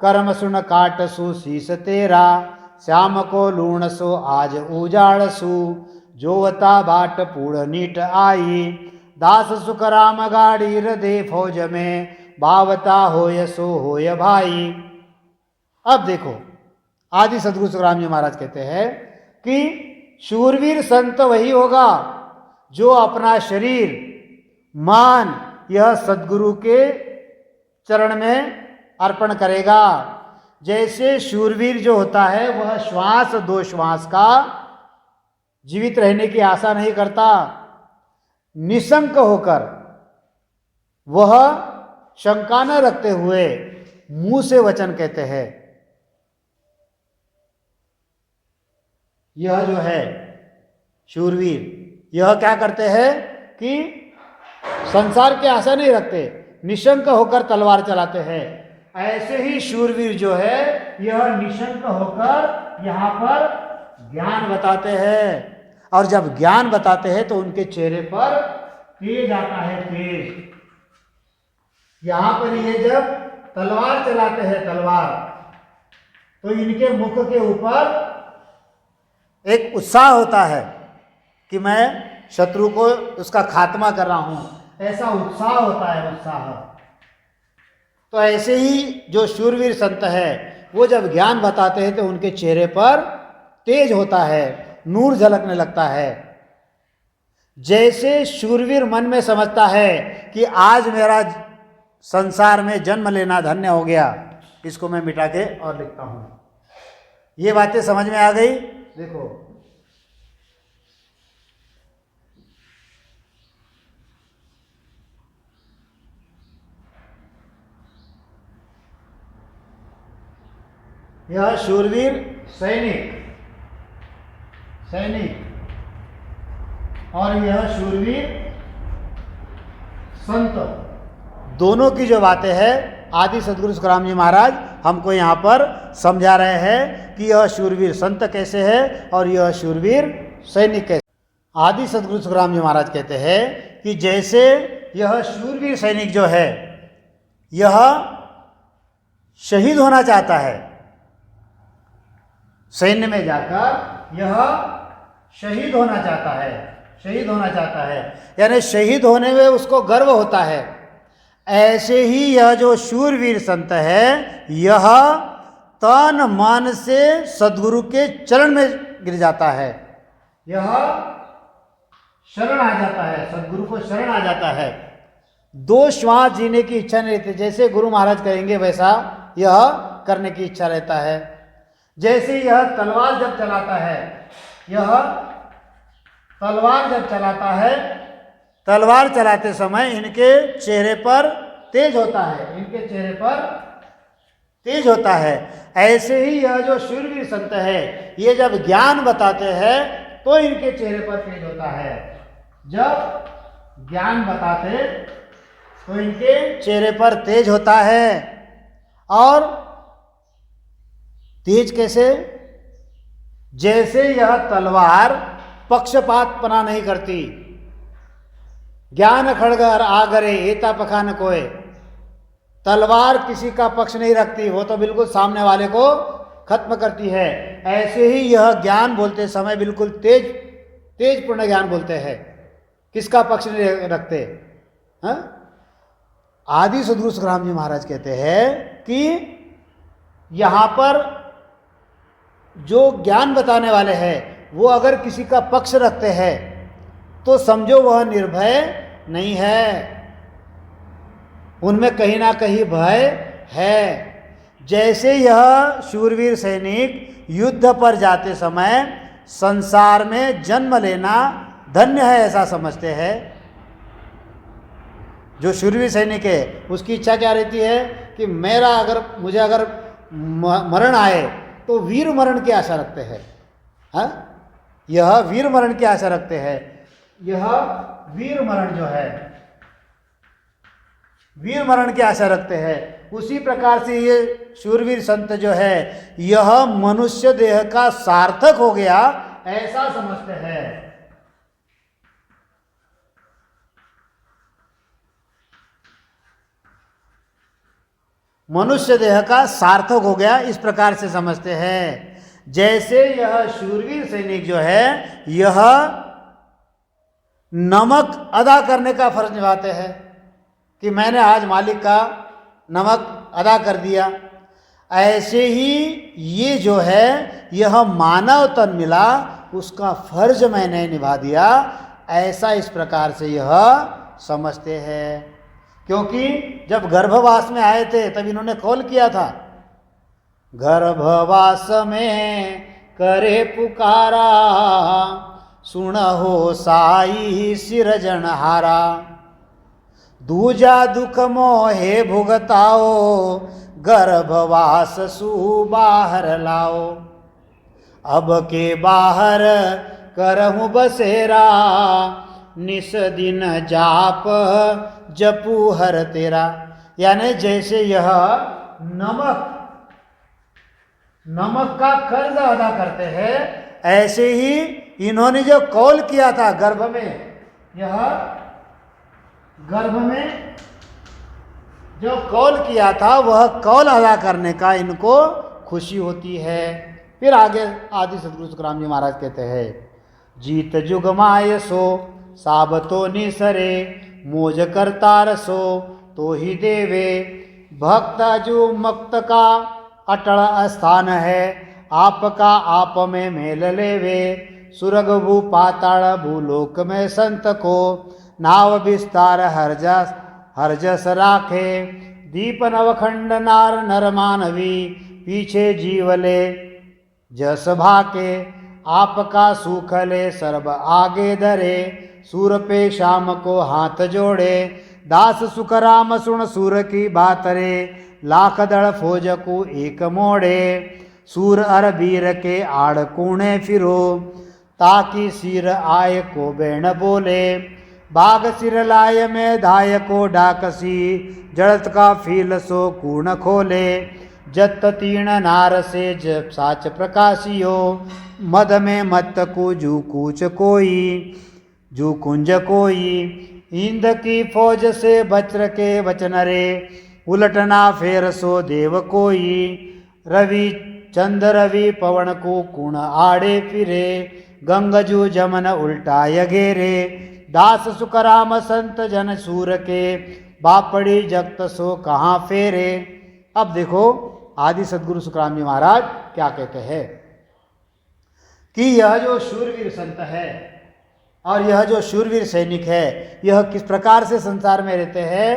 कर्म सुन काट सु शीस तेरा, श्याम को लूण सो आज उजाड़ सु, जो वता बाट पूर्ण नीट आई, दास सुख राम गाड़ी हृदय फौज में, भावता होय सो होय भाई। अब देखो आदि सदगुरु सुखराम जी महाराज कहते हैं कि शूरवीर संत वही होगा जो अपना शरीर मान यह सदगुरु के चरण में अर्पण करेगा। जैसे शूरवीर जो होता है वह श्वास दो श्वास का जीवित रहने की आशा नहीं करता, निशंक होकर वह शंका न रखते हुए मुंह से वचन कहते हैं। यह जो है शूरवीर यह क्या करते हैं कि संसार की आशा नहीं रखते, निशंक होकर तलवार चलाते हैं। ऐसे ही शूरवीर जो है यह निशंक होकर यहाँ पर ज्ञान बताते हैं, और जब ज्ञान बताते हैं तो उनके चेहरे पर तेज आता है, तेज। यहाँ पर ये जब तलवार चलाते हैं तलवार, तो इनके मुख के ऊपर एक उत्साह होता है कि मैं शत्रु को उसका खात्मा कर रहा हूं, ऐसा उत्साह होता है, उत्साह। तो ऐसे ही जो शूरवीर संत है वो जब ज्ञान बताते हैं तो उनके चेहरे पर तेज होता है, नूर झलकने लगता है। जैसे शूरवीर मन में समझता है कि आज मेरा संसार में जन्म लेना धन्य हो गया, इसको मैं मिटा के और लिखता हूं। ये बातें समझ में आ गई। देखो यह शूरवीर सैनिक और यह शूरवीर संत, दोनों की जो बातें हैं आदि सदगुरु सुखराम जी महाराज हमको यहाँ पर समझा रहे हैं कि यह शूरवीर संत कैसे है और यह शूरवीर सैनिक कैसे। आदि सदगुरु सुखराम जी महाराज कहते हैं कि जैसे यह शूरवीर सैनिक जो है यह शहीद होना चाहता है, सैन्य में जाकर यह शहीद होना चाहता है, यानी शहीद होने में उसको गर्व होता है। ऐसे ही यह जो शूरवीर संत है यह तन मन से सद्गुरु के चरण में गिर जाता है, यह शरण आ जाता है, सद्गुरु को शरण आ जाता है। दो श्वास जीने की इच्छा नहीं रहती, जैसे गुरु महाराज कहेंगे वैसा यह करने की इच्छा रहता है। जैसे यह तलवार जब चलाता है, यह तलवार जब चलाता है, तलवार चलाते समय इनके चेहरे पर तेज होता है, इनके चेहरे पर तेज होता है। ऐसे ही यह जो शूरवीर संत है ये जब ज्ञान बताते हैं तो इनके चेहरे पर तेज होता है। जब ज्ञान बताते तो इनके चेहरे पर तेज होता है। और तेज कैसे? जैसे यह तलवार पक्षपातपना नहीं करती, ज्ञान खड़गर आगरे एता पखान कोय, तलवार किसी का पक्ष नहीं रखती, वो तो बिल्कुल सामने वाले को खत्म करती है। ऐसे ही यह ज्ञान बोलते समय बिल्कुल तेज पूर्ण ज्ञान बोलते हैं, किसका पक्ष नहीं रखते। हाँ? आदि सद्गुरु सुखराम जी महाराज कहते हैं कि यहाँ पर जो ज्ञान बताने वाले हैं वो अगर किसी का पक्ष रखते हैं तो समझो वह निर्भय नहीं है, उनमें कहीं ना कहीं भय है। जैसे यह शूरवीर सैनिक युद्ध पर जाते समय संसार में जन्म लेना धन्य है ऐसा समझते हैं। जो शूरवीर सैनिक है उसकी इच्छा क्या रहती है कि मुझे अगर मरण आए तो वीर मरण की आशा रखते हैं। हाँ, यह वीर मरण की आशा रखते हैं। यह वीर मरण जो है, वीर मरण की आशा रखते हैं। उसी प्रकार से ये शूरवीर संत जो है यह मनुष्य देह का सार्थक हो गया ऐसा समझते हैं। मनुष्य देह का सार्थक हो गया इस प्रकार से समझते हैं। जैसे यह शूरवीर सैनिक जो है यह नमक अदा करने का फर्ज निभाते हैं कि मैंने आज मालिक का नमक अदा कर दिया, ऐसे ही ये जो है यह मानव तन मिला उसका फर्ज मैंने निभा दिया, ऐसा इस प्रकार से यह समझते हैं। क्योंकि जब गर्भवास में आए थे तब इन्होंने कॉल किया था, गर्भवास में करे पुकारा, सुनहो साई सिरजनहारा, दूजा दुख मोहे भुगताओ, गर्भवास सु बाहर लाओ, अब के बाहर करहूँ बसेरा, निस दिन जाप जपू हर तेरा। यानी जैसे यह नमक का कर्ज अदा करते हैं ऐसे ही इन्होंने जो कौल किया था गर्भ में जो कौल किया था वह कौल अदा करने का इनको खुशी होती है। फिर आगे आदि सद्गुरु सुखराम जी महाराज कहते हैं, जीत जुग माय सो साबतो निसरे, मोज करतार सो तो ही देवे, भक्त जो मक्त का अटल स्थान है, आपका आप में मेल लेवे, सुरग भू पाताल भूलोक में संत को, नाव विस्तार हरजस राखे, दीप नवखंड नार नर मानवी, पीछे जीवले जस भाके, आपका सुख ले सर्व आगे धरे, सूर पे शाम को हाथ जोड़े, दास सुख राम सुन सूर की बात रे, लाख दड़ फौज को एक मोड़े, सूर अर बीर के आड़ कूणे फिरो, ताकि सिर आय को बैण बोले, बाघ सिर लाय में धाय को डाकसी, जड़त का फील सो कूण खोले, जत तीर्ण नार से जब साच प्रकाशियो, मद में मत को जू कूच कोई, जू कुंज कोई, इंद की फौज से बच्र के वचन रे, उलटना फेर सो देव कोई, रवि चंद रवि पवन को कुण आड़े फिरे, गंगजू जमन उल्टाय घेरे, दास सुखराम संत जन सूर के, बापड़ी जगत सो कहाँ फेरे। अब देखो आदि सद्गुरु सुखराम जी महाराज क्या कहते हैं कि यह जो शूरवीर संत है और यह जो शूरवीर सैनिक है यह किस प्रकार से संसार में रहते हैं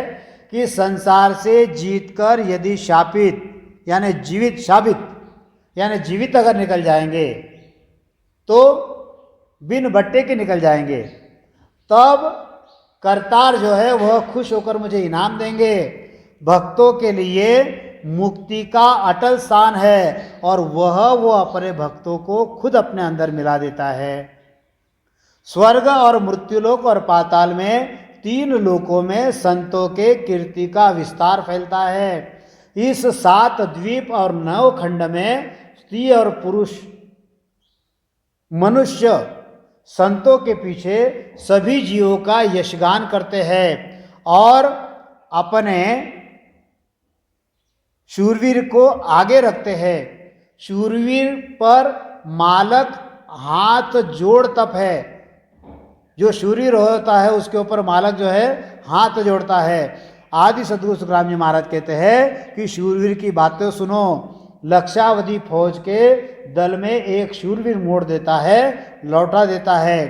कि संसार से जीतकर यदि शापित यानी जीवित अगर निकल जाएंगे तो बिन बट्टे के निकल जाएंगे, तब करतार जो है वह खुश होकर मुझे इनाम देंगे। भक्तों के लिए मुक्ति का अटल स्थान है और वो अपने भक्तों को खुद अपने अंदर मिला देता है। स्वर्ग और मृत्युलोक और पाताल में 3 लोकों में संतों के कीर्ति का विस्तार फैलता है। इस 7 द्वीप और 9 खंड में स्त्री और पुरुष मनुष्य संतों के पीछे सभी जीवों का यशगान करते हैं और अपने शूरवीर को आगे रखते हैं। शूरवीर पर मालक हाथ जोड़ तप है। जो शूरवीर होता है उसके ऊपर मालक जो है हाथ जोड़ता है। आदि सद्गुरु सुखराम जी महाराज कहते हैं कि शूरवीर की बातें सुनो। लक्षावधि फौज के दल में एक शूरवीर मोड़ देता है, लौटा देता है।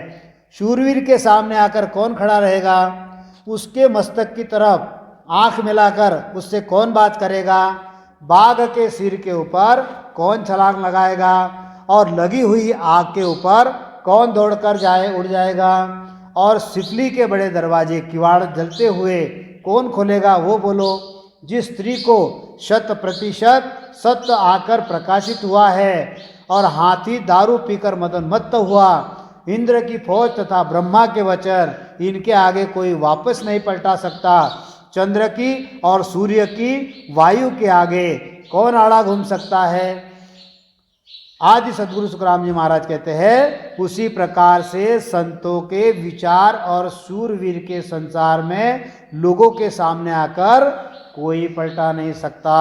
शूरवीर के सामने आकर कौन खड़ा रहेगा? उसके मस्तक की तरफ आंख मिलाकर उससे कौन बात करेगा? बाघ के सिर के ऊपर कौन छलांग लगाएगा? और लगी हुई आग के ऊपर कौन दौड़कर उड़ जाएगा? और सिकली के बड़े दरवाजे किवाड़ जलते हुए कौन खोलेगा? वो बोलो। जिस स्त्री को 100% सत्य आकर प्रकाशित हुआ है और हाथी दारू पीकर मदन मत्त हुआ, इंद्र की फौज तथा ब्रह्मा के वचन, इनके आगे कोई वापस नहीं पलटा सकता। चंद्र की और सूर्य की, वायु के आगे कौन आड़ा घूम सकता है? आदि सद्गुरु सुखराम जी महाराज कहते हैं, उसी प्रकार से संतों के विचार और शूरवीर के संसार में लोगों के सामने आकर कोई पलटा नहीं सकता।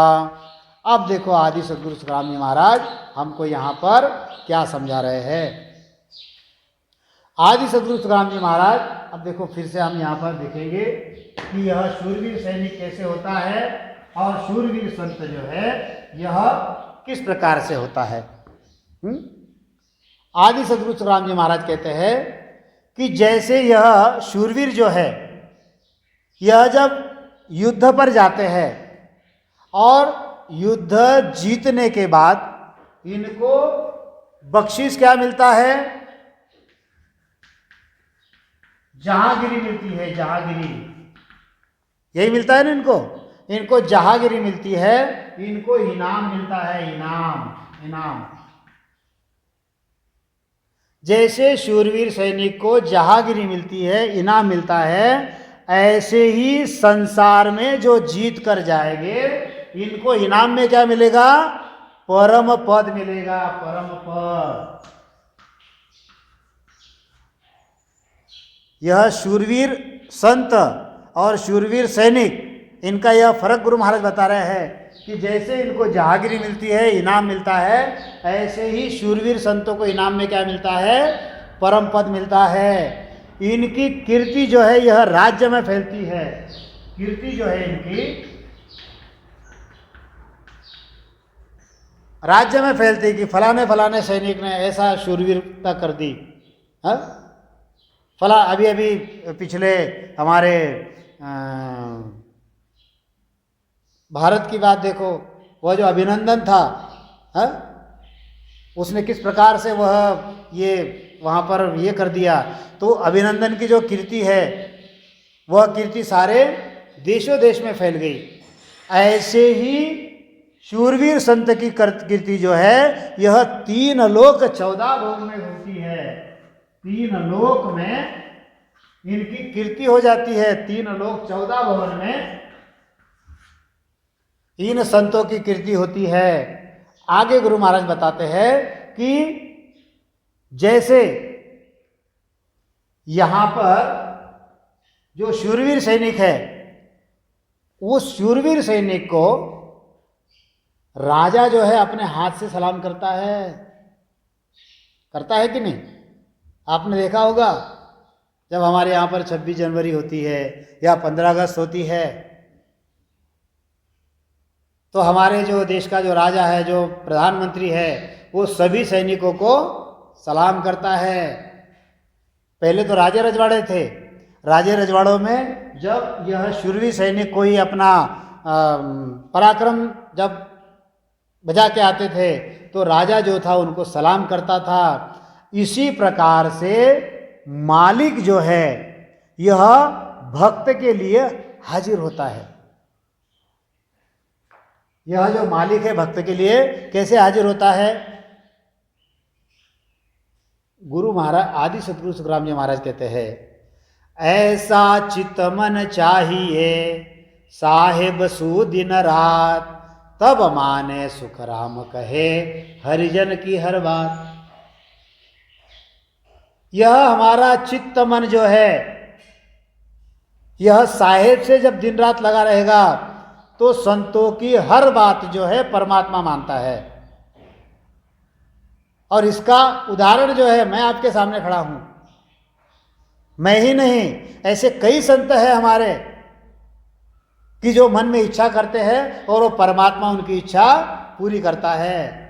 अब देखो आदि सद्गुरु सुखराम जी महाराज हमको यहाँ पर क्या समझा रहे हैं। आदि सद्गुरु सुखराम जी महाराज, अब देखो फिर से हम यहाँ पर देखेंगे कि यह शूरवीर सैनिक कैसे होता है और शूरवीर संत जो है यह किस प्रकार से होता है। आदि सद्गुरु सुखराम जी महाराज कहते हैं कि जैसे यह शूरवीर जो है, यह जब युद्ध पर जाते हैं और युद्ध जीतने के बाद इनको बख्शीश क्या मिलता है? जहांगीरी मिलती है। जहांगीरी यही मिलता है ना इनको जहांगीरी मिलती है, इनको इनाम मिलता है। इनाम जैसे शूरवीर सैनिक को जहांगीरी मिलती है, इनाम मिलता है, ऐसे ही संसार में जो जीत कर जाएंगे इनको इनाम में क्या मिलेगा? परम पद मिलेगा। परम पद। यह शूरवीर संत और शूरवीर सैनिक, इनका यह फर्क गुरु महाराज बता रहे हैं कि जैसे इनको जहांगीरी मिलती है, इनाम मिलता है, ऐसे ही शूरवीर संतों को इनाम में क्या मिलता है? परम पद मिलता है। इनकी कीर्ति जो है यह राज्य में फैलती है। कीर्ति जो है इनकी राज्य में फैलती है कि फलाने सैनिक ने ऐसा शूरवीरता कर दी। फला अभी पिछले हमारे भारत की बात देखो, वह जो अभिनंदन था, उसने किस प्रकार से वह ये वहाँ पर ये कर दिया। तो अभिनंदन की जो कीर्ति है वह कीर्ति सारे देशों देश में फैल गई। ऐसे ही शूरवीर संत की कीर्ति जो है यह 3 लोक 14 भोग में होती है। 3 लोक में इनकी कीर्ति हो जाती है। 3 लोक 14 भवन में इन संतों की कीर्ति होती है। आगे गुरु महाराज बताते हैं कि जैसे यहां पर जो शूरवीर सैनिक है, उस शूरवीर सैनिक को राजा जो है अपने हाथ से सलाम करता है कि नहीं? आपने देखा होगा जब हमारे यहाँ पर 26 जनवरी होती है या 15 अगस्त होती है, तो हमारे जो देश का जो राजा है, जो प्रधानमंत्री है, वो सभी सैनिकों को सलाम करता है। पहले तो राजे रजवाड़े थे। राजे रजवाड़ों में जब यह शूरवीर सैनिक कोई अपना पराक्रम जब बजा के आते थे तो राजा जो था उनको सलाम करता था। इसी प्रकार से मालिक जो है यह भक्त के लिए हाजिर होता है। यह जो मालिक है भक्त के लिए कैसे हाजिर होता है? गुरु महाराज आदि सद्गुरु सुखराम जी महाराज कहते हैं, ऐसा चित मन चाहिए साहेब सु दिन रात, तब माने सुखराम कहे हरिजन की हर बात। यह हमारा चित्त मन जो है यह साहेब से जब दिन रात लगा रहेगा तो संतों की हर बात जो है परमात्मा मानता है। और इसका उदाहरण जो है मैं आपके सामने खड़ा हूं। मैं ही नहीं, ऐसे कई संत हैं हमारे कि जो मन में इच्छा करते हैं और वो परमात्मा उनकी इच्छा पूरी करता है।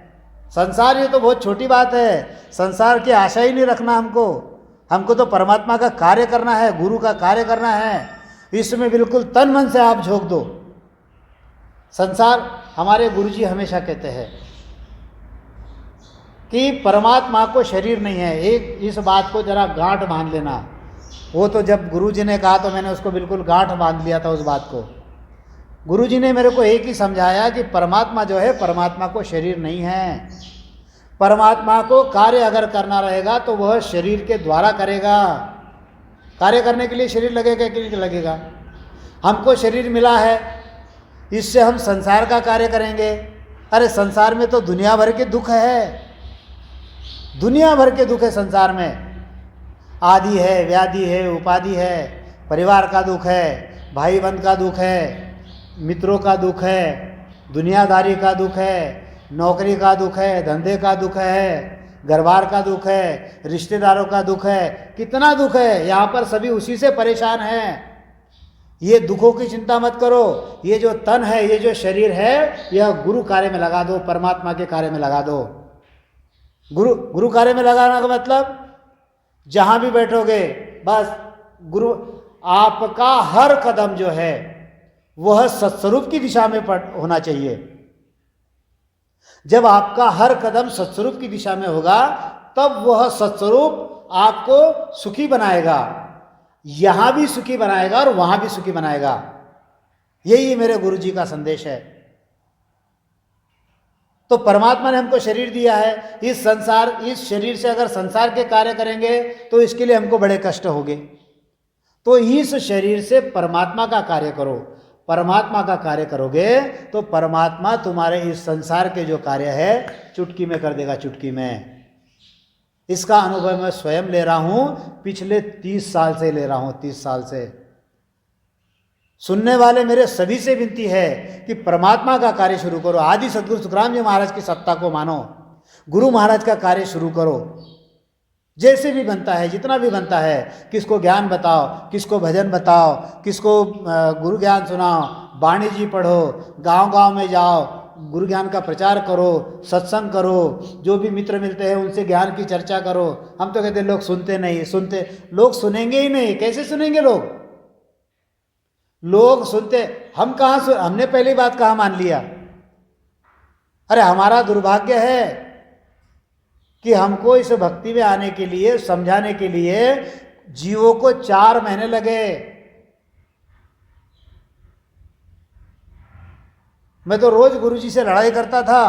संसार ये तो बहुत छोटी बात है, संसार की आशा ही नहीं रखना हमको। हमको तो परमात्मा का कार्य करना है, गुरु का कार्य करना है। इसमें बिल्कुल तन मन से आप झोंक दो। संसार, हमारे गुरुजी हमेशा कहते हैं कि परमात्मा को शरीर नहीं है। एक इस बात को जरा गांठ बांध लेना। वो तो जब गुरुजी ने कहा तो मैंने उसको बिल्कुल गांठ बांध लिया था उस बात को। गुरुजी ने मेरे को एक ही समझाया कि परमात्मा जो है, परमात्मा को शरीर नहीं है। परमात्मा को कार्य अगर करना रहेगा तो वह शरीर के द्वारा करेगा। कार्य करने के लिए शरीर लगेगा कि नहीं लगेगा? हमको शरीर मिला है, इससे हम संसार का कार्य करेंगे। अरे संसार में तो दुनिया भर के दुख है, दुनिया भर के दुख है संसार में। आदि है, व्याधि है, उपाधि है, परिवार का दुख है, भाई बंध का दुख है, मित्रों का दुख है, दुनियादारी का दुख है, नौकरी का दुख है, धंधे का दुख है, घरबार का दुख है, रिश्तेदारों का दुख है। कितना दुख है यहाँ पर, सभी उसी से परेशान हैं। ये दुखों की चिंता मत करो। ये जो तन है, ये जो शरीर है, यह गुरु कार्य में लगा दो, परमात्मा के कार्य में लगा दो। गुरु कार्य में लगाना का मतलब जहाँ भी बैठोगे बस गुरु, आपका हर कदम जो है वह सत्स्वरूप की दिशा में होना चाहिए। जब आपका हर कदम सत्स्वरूप की दिशा में होगा तब वह सत्स्वरूप आपको सुखी बनाएगा। यहां भी सुखी बनाएगा और वहां भी सुखी बनाएगा। यही मेरे गुरुजी का संदेश है। तो परमात्मा ने हमको शरीर दिया है, इस शरीर से अगर संसार के कार्य करेंगे तो इसके लिए हमको बड़े कष्ट होंगे। तो इस शरीर से परमात्मा का कार्य करो। परमात्मा का कार्य करोगे तो परमात्मा तुम्हारे इस संसार के जो कार्य है चुटकी में कर देगा, चुटकी में। इसका अनुभव मैं स्वयं ले रहा हूं, पिछले 30 साल से ले रहा हूं, 30 साल से। सुनने वाले मेरे सभी से विनती है कि परमात्मा का कार्य शुरू करो। आदि सदगुरु सुखराम जी महाराज की सत्ता को मानो, गुरु महाराज का कार्य शुरू करो। जैसे भी बनता है, जितना भी बनता है, किसको ज्ञान बताओ, किसको भजन बताओ, किसको गुरु ज्ञान सुनाओ, वाणी जी पढ़ो, गांव-गांव में जाओ, गुरु ज्ञान का प्रचार करो, सत्संग करो, जो भी मित्र मिलते हैं उनसे ज्ञान की चर्चा करो। हम तो कहते हैं लोग सुनते नहीं, लोग सुनेंगे ही नहीं। कैसे सुनेंगे लोग? लोग सुनते, हम कहाँ हमने पहली बात कहाँ मान लिया? अरे हमारा दुर्भाग्य है कि हमको इस भक्ति में आने के लिए, समझाने के लिए जीवों को 4 महीने लगे। मैं तो रोज गुरुजी से लड़ाई करता था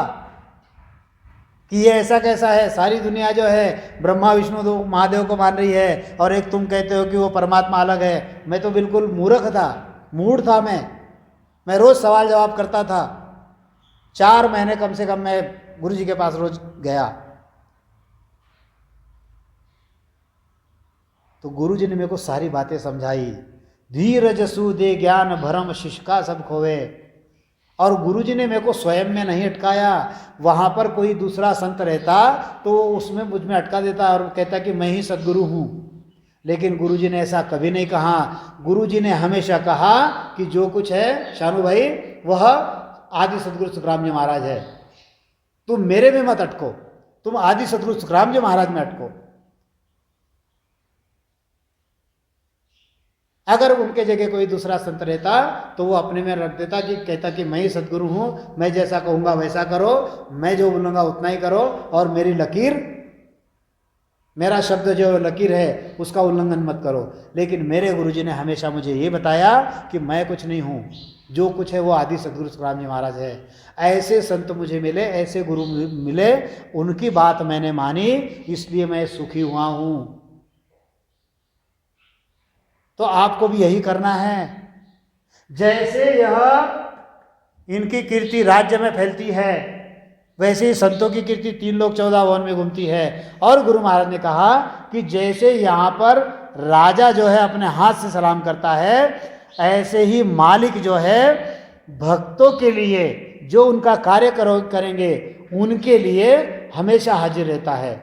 कि ये ऐसा कैसा है, सारी दुनिया जो है ब्रह्मा विष्णु महादेव को मान रही है और एक तुम कहते हो कि वो परमात्मा अलग है। मैं तो बिल्कुल मूर्ख था, मूढ़ था मैं रोज सवाल जवाब करता था। 4 महीने कम से कम मैं गुरुजी के पास रोज गया। तो गुरुजी ने मेरे को सारी बातें समझाई। धीरज सु दे ज्ञान भरम शिष्य का सब खोवे। और गुरुजी ने मेरे को स्वयं में नहीं अटकाया। वहाँ पर कोई दूसरा संत रहता तो उसमें मुझ में अटका देता और कहता कि मैं ही सद्गुरु हूँ। लेकिन गुरुजी ने ऐसा कभी नहीं कहा। गुरुजी ने हमेशा कहा कि जो कुछ है शानू भाई, वह आदि सद्गुरु सुखराम जी महाराज है। तुम मेरे में मत अटको, तुम आदि सद्गुरु सुखराम जी महाराज में अटको। अगर उनके जगह कोई दूसरा संत रहता तो वो अपने में रख देता कि कहता कि मैं ही सद्गुरु हूँ, मैं जैसा कहूँगा वैसा करो, मैं जो बोलूँगा उतना ही करो, और मेरी लकीर, मेरा शब्द जो लकीर है उसका उल्लंघन मत करो। लेकिन मेरे गुरुजी ने हमेशा मुझे ये बताया कि मैं कुछ नहीं हूँ, जो कुछ है वो आदि सद्गुरु सुखराम जी महाराज है। ऐसे संत मुझे मिले, ऐसे गुरु मिले, उनकी बात मैंने मानी, इसलिए मैं सुखी हुआ हूँ। तो आपको भी यही करना है। जैसे यह इनकी कीर्ति राज्य में फैलती है, वैसे ही संतों की कीर्ति 3 लोक 14 भुवन में घूमती है। और गुरु महाराज ने कहा कि जैसे यहाँ पर राजा जो है अपने हाथ से सलाम करता है, ऐसे ही मालिक जो है भक्तों के लिए, जो उनका कार्य करेंगे उनके लिए हमेशा हाजिर रहता है।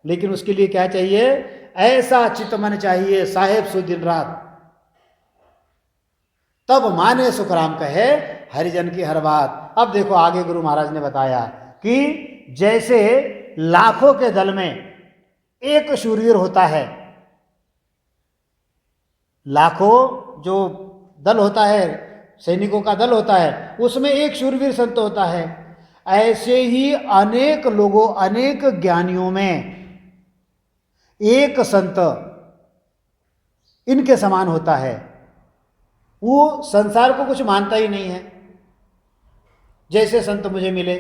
लेकिन उसके लिए क्या चाहिए? ऐसा चित मन चाहिए साहेब सु दिन रात, तब माने सुखराम कहे हरिजन की हर बात। अब देखो आगे गुरु महाराज ने बताया कि जैसे लाखों के दल में एक शूरवीर होता है, लाखों जो दल होता है, सैनिकों का दल होता है, उसमें एक शूरवीर संत होता है, ऐसे ही अनेक लोगों, अनेक ज्ञानियों में एक संत इनके समान होता है। वो संसार को कुछ मानता ही नहीं है। जैसे संत मुझे मिले,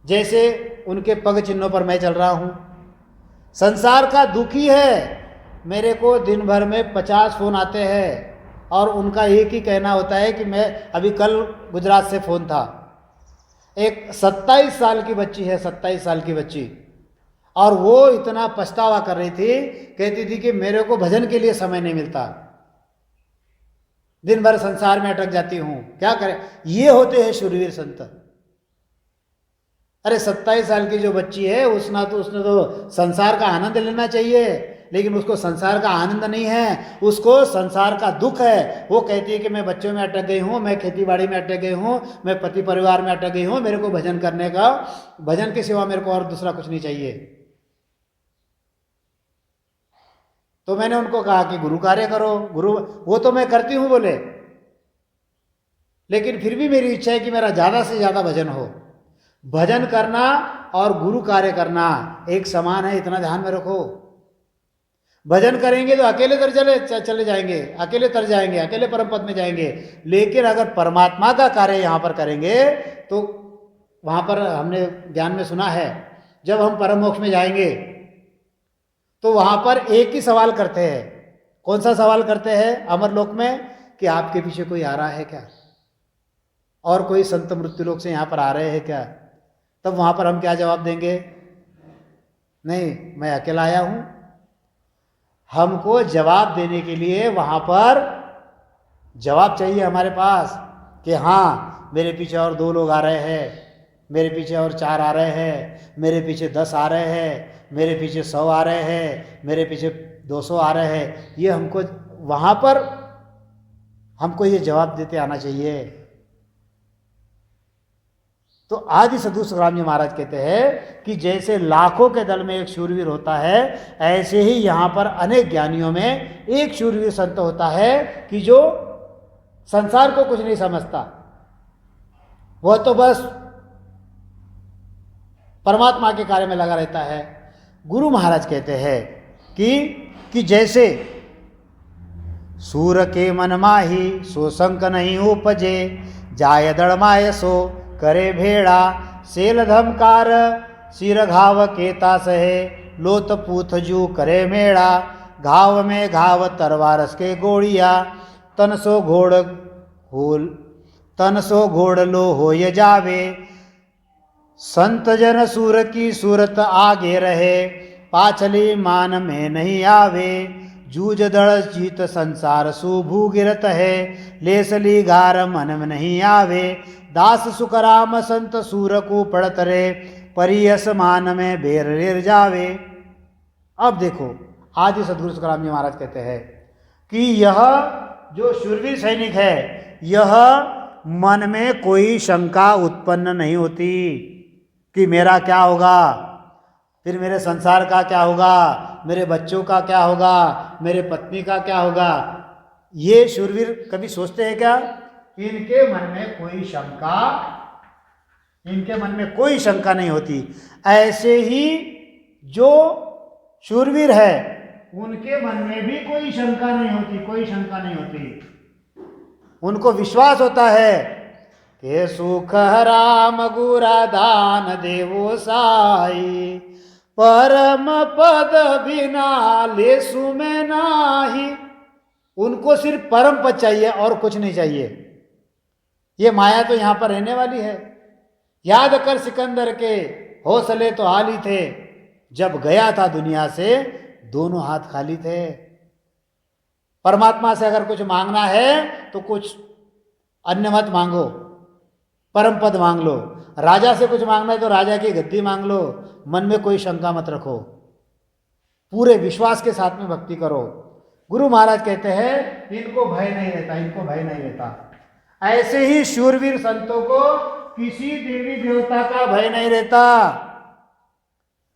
जैसे उनके पग चिन्हों पर मैं चल रहा हूं, संसार का दुखी है। मेरे को दिन भर में 50 फोन आते हैं और उनका एक ही कहना होता है कि मैं अभी कल गुजरात से फोन था, एक 27 साल की बच्ची है, 27 साल की बच्ची, और वो इतना पछतावा कर रही थी, कहती थी कि मेरे को भजन के लिए समय नहीं मिलता, दिन भर संसार में अटक जाती हूं, क्या करें। ये होते हैं शूरवीर संत। अरे 27 साल की जो बच्ची है उसने तो संसार का आनंद लेना चाहिए, लेकिन उसको संसार का आनंद नहीं है, उसको संसार का दुख है। वो कहती है कि मैं बच्चों में अटक गई हूँ, मैं खेती बाड़ी में अटक गई हूँ, मैं पति परिवार में अटक गई हूँ, मेरे को भजन करने का, भजन के सिवा मेरे को और दूसरा कुछ नहीं चाहिए। तो मैंने उनको कहा कि गुरु कार्य करो। गुरु वो तो मैं करती हूँ बोले, लेकिन फिर भी मेरी इच्छा है कि मेरा ज़्यादा से ज़्यादा भजन हो। भजन करना और गुरु कार्य करना एक समान है, इतना ध्यान में रखो। भजन करेंगे तो अकेले तर चले जाएंगे, अकेले तर जाएंगे, अकेले परम पद में जाएंगे, लेकिन अगर परमात्मा का कार्य यहाँ पर करेंगे तो वहाँ पर हमने ज्ञान में सुना है, जब हम परम मोक्ष में जाएंगे तो वहाँ पर एक ही सवाल करते हैं। कौन सा सवाल करते हैं अमरलोक में? कि आपके पीछे कोई आ रहा है क्या, और कोई संत मृत्युलोक से यहाँ पर आ रहे हैं क्या? तब वहाँ पर हम क्या जवाब देंगे? नहीं, मैं अकेला आया हूँ। हमको जवाब देने के लिए वहाँ पर जवाब चाहिए हमारे पास कि हाँ मेरे पीछे और 2 लोग आ रहे हैं, मेरे पीछे और 4 आ रहे हैं, मेरे पीछे 10 आ रहे हैं, मेरे पीछे 100 आ रहे हैं, मेरे पीछे 200 आ रहे हैं। ये हमको वहाँ पर हमको ये जवाब देते आना चाहिए। तो आदि सद्गुरु सुखराम जी महाराज कहते हैं कि जैसे लाखों के दल में एक शूरवीर होता है, ऐसे ही यहाँ पर अनेक ज्ञानियों में एक शूरवीर संत होता है कि जो संसार को कुछ नहीं समझता, वह तो बस परमात्मा के कार्य में लगा रहता है। गुरु महाराज कहते हैं कि जैसे सूर के मन माही सो संक नहीं उपजे, जाय दड़माय सो करे भेड़ा, सेल धमकार सिर घाव केता सहे, लोत पूथ जू करे मेड़ा, घाव में घाव तरवारस के गोड़िया, तन सो घोड़ लो हो ये जावे, संत जन सूर की सूरत आगे रहे, पाछली मान में नहीं आवे, जूझ दड़ जीत संसार सुभू गिरत है, लेसली गार मन में नहीं आवे, दास सुखराम संत सूर को पड़त रे, परियस मान में बेर रेर जावे। अब देखो आदि सद्गुरु सुखराम जी महाराज कहते हैं कि यह जो शूरवीर सैनिक है, यह मन में कोई शंका उत्पन्न नहीं होती कि मेरा क्या होगा, फिर मेरे संसार का क्या होगा, मेरे बच्चों का क्या होगा, मेरे पत्नी का क्या होगा। ये शूरवीर कभी सोचते हैं क्या? इनके मन में कोई शंका नहीं होती। ऐसे ही जो शूरवीर है उनके मन में भी कोई शंका नहीं होती। उनको विश्वास होता है कि सुख राम गुरा दान देवो साई, परम पद बिना लेसु में नाही। उनको सिर्फ परम पद चाहिए और कुछ नहीं चाहिए। ये माया तो यहाँ पर रहने वाली है। याद कर सिकंदर के हौसले तो हाली थे, जब गया था दुनिया से दोनों हाथ खाली थे। परमात्मा से अगर कुछ मांगना है तो कुछ अन्य मत मांगो, परम पद मांग लो। राजा से कुछ मांगना है तो राजा की गद्दी मांग लो, मन में कोई शंका मत रखो। पूरे विश्वास के साथ में भक्ति करो। गुरु महाराज कहते हैं इनको भय नहीं रहता, इनको भय नहीं रहता। ऐसे ही शूरवीर संतों को किसी देवी देवता का भय नहीं रहता।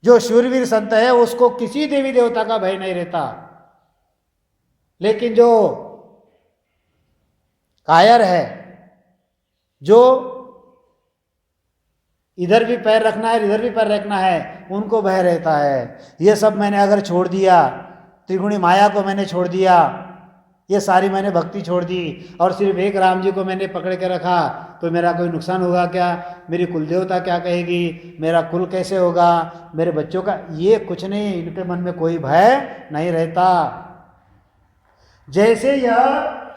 जो शूरवीर संत है उसको किसी देवी देवता का भय नहीं रहता। लेकिन जो कायर है, जो इधर भी पैर रखना है इधर भी पैर रखना है, उनको भय रहता है। ये सब मैंने अगर छोड़ दिया, त्रिगुणी माया को मैंने छोड़ दिया, ये सारी मैंने भक्ति छोड़ दी और सिर्फ एक राम जी को मैंने पकड़ के रखा, तो मेरा कोई नुकसान होगा क्या? मेरी कुल देवता क्या कहेगी? मेरा कुल कैसे होगा? मेरे बच्चों का? ये कुछ नहीं, इनके मन में कोई भय नहीं रहता। जैसे यह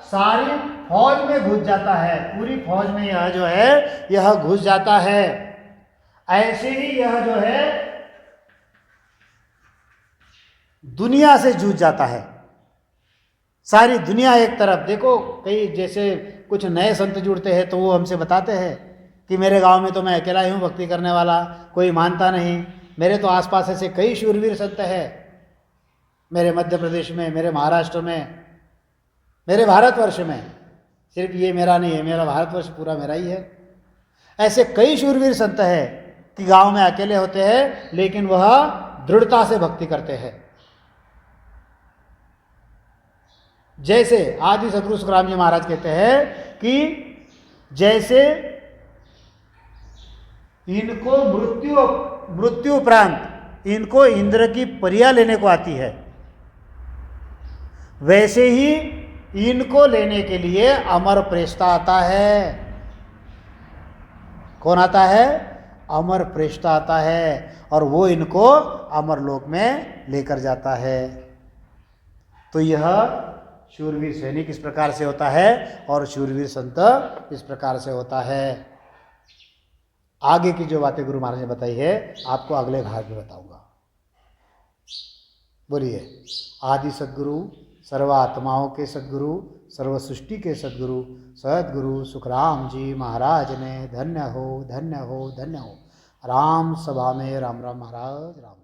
सारी फौज में घुस जाता है, पूरी फौज में यह जो है यह घुस जाता है, ऐसे ही यह जो है दुनिया से जूझ जाता है। सारी दुनिया एक तरफ। देखो कई जैसे कुछ नए संत जुड़ते हैं तो वो हमसे बताते हैं कि मेरे गांव में तो मैं अकेला ही हूँ भक्ति करने वाला, कोई मानता नहीं। मेरे तो आसपास ऐसे कई शूरवीर संत हैं, मेरे मध्य प्रदेश में, मेरे महाराष्ट्र में, मेरे भारतवर्ष में। सिर्फ ये मेरा नहीं है, मेरा भारतवर्ष पूरा मेरा ही है। ऐसे कई शूरवीर संत हैं कि गांव में अकेले होते हैं लेकिन वह दृढ़ता से भक्ति करते हैं। जैसे आदि सदगुरु सुखराम जी महाराज कहते हैं कि जैसे इनको मृत्यु उपरांत इनको इंद्र की परिया लेने को आती है, वैसे ही इनको लेने के लिए अमर प्रेष्ठा आता है। कौन आता है? अमर प्रेष्ठा आता है और वो इनको अमर लोक में लेकर जाता है। तो यह शूरवीर सैनिक इस प्रकार से होता है और शूरवीर संत इस प्रकार से होता है। आगे की जो बातें गुरु महाराज ने बताई है आपको अगले भाग में बताऊंगा। बोलिए आदि सद्गुरु, सर्व आत्माओं के सद्गुरु, सर्व सृष्टि के सद्गुरु सद्गुरु सुखराम जी महाराज ने धन्य हो, धन्य हो, धन्य हो। राम सभा में राम राम महाराज, राम।